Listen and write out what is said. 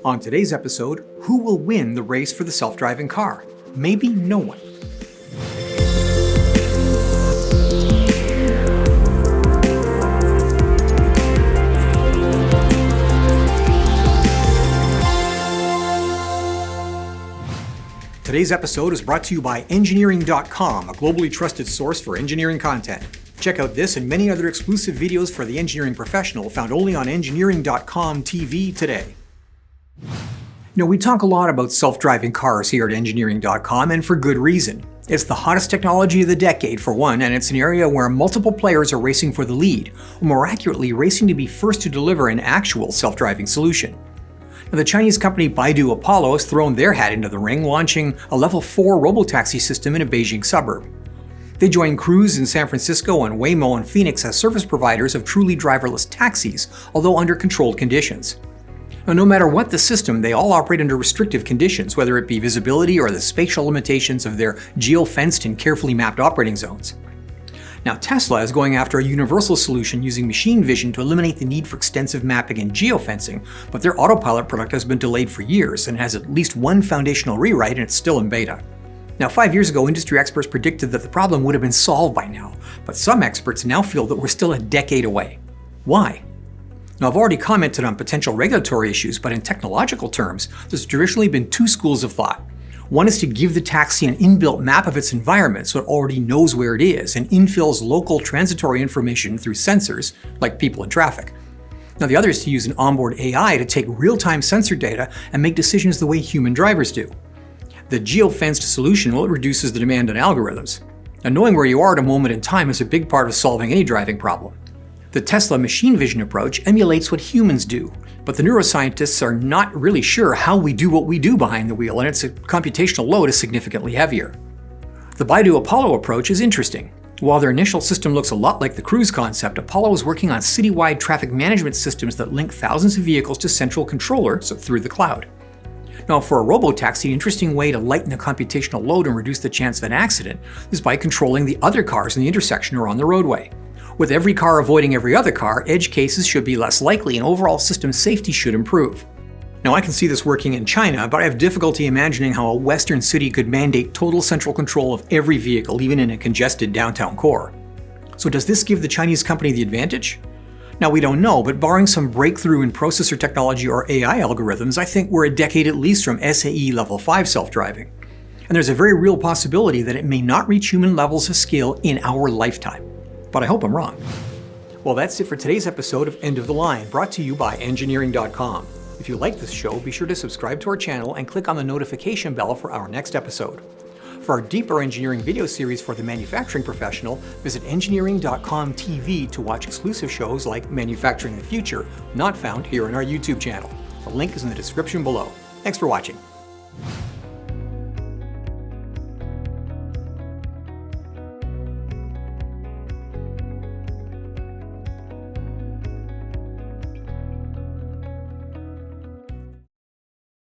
On today's episode, who will win the race for the self-driving car? Maybe no one. Today's episode is brought to you by engineering.com, a globally trusted source for engineering content. Check out this and many other exclusive videos for the engineering professional found only on engineering.com TV today. We talk a lot about self-driving cars here at engineering.com, and for good reason. It's the hottest technology of the decade for one, and it's an area where multiple players are racing for the lead, or more accurately, racing to be first to deliver an actual self-driving solution. Now, the Chinese company Baidu Apollo has thrown their hat into the ring, launching a level 4 robotaxi system in a Beijing suburb. They join Cruise in San Francisco and Waymo in Phoenix as service providers of truly driverless taxis, although under controlled conditions. Now, no matter what the system, they all operate under restrictive conditions, whether it be visibility or the spatial limitations of their geo-fenced and carefully mapped operating zones. Now, Tesla is going after a universal solution using machine vision to eliminate the need for extensive mapping and geofencing, but their autopilot product has been delayed for years and has at least one foundational rewrite, and it's still in beta. Now, 5 years ago, industry experts predicted that the problem would have been solved by now, but some experts now feel that we're still a decade away. Why? Now, I've already commented on potential regulatory issues, but in technological terms, there's traditionally been two schools of thought. One is to give the taxi an inbuilt map of its environment so it already knows where it is and infills local transitory information through sensors, like people and traffic. Now, the other is to use an onboard AI to take real-time sensor data and make decisions the way human drivers do. The geo-fenced solution, well, it reduces the demand on algorithms. Now, knowing where you are at a moment in time is a big part of solving any driving problem. The Tesla machine vision approach emulates what humans do, but the neuroscientists are not really sure how we do what we do behind the wheel, and its computational load is significantly heavier. The Baidu Apollo approach is interesting. While their initial system looks a lot like the Cruise concept, Apollo is working on citywide traffic management systems that link thousands of vehicles to central controller, so through the cloud. Now, for a robotaxi, an interesting way to lighten the computational load and reduce the chance of an accident is by controlling the other cars in the intersection or on the roadway. With every car avoiding every other car, edge cases should be less likely and overall system safety should improve. Now, I can see this working in China, but I have difficulty imagining how a Western city could mandate total central control of every vehicle, even in a congested downtown core. So does this give the Chinese company the advantage? Now, we don't know, but barring some breakthrough in processor technology or AI algorithms, I think we're a decade at least from SAE Level 5 self-driving. And there's a very real possibility that it may not reach human levels of scale in our lifetime. But I hope I'm wrong. Well, that's it for today's episode of End of the Line, brought to you by engineering.com. If you like this show, be sure to subscribe to our channel and click on the notification bell for our next episode. For our deeper engineering video series for the manufacturing professional, visit engineering.com TV to watch exclusive shows like Manufacturing the Future, not found here on our YouTube channel. The link is in the description below. Thanks for watching.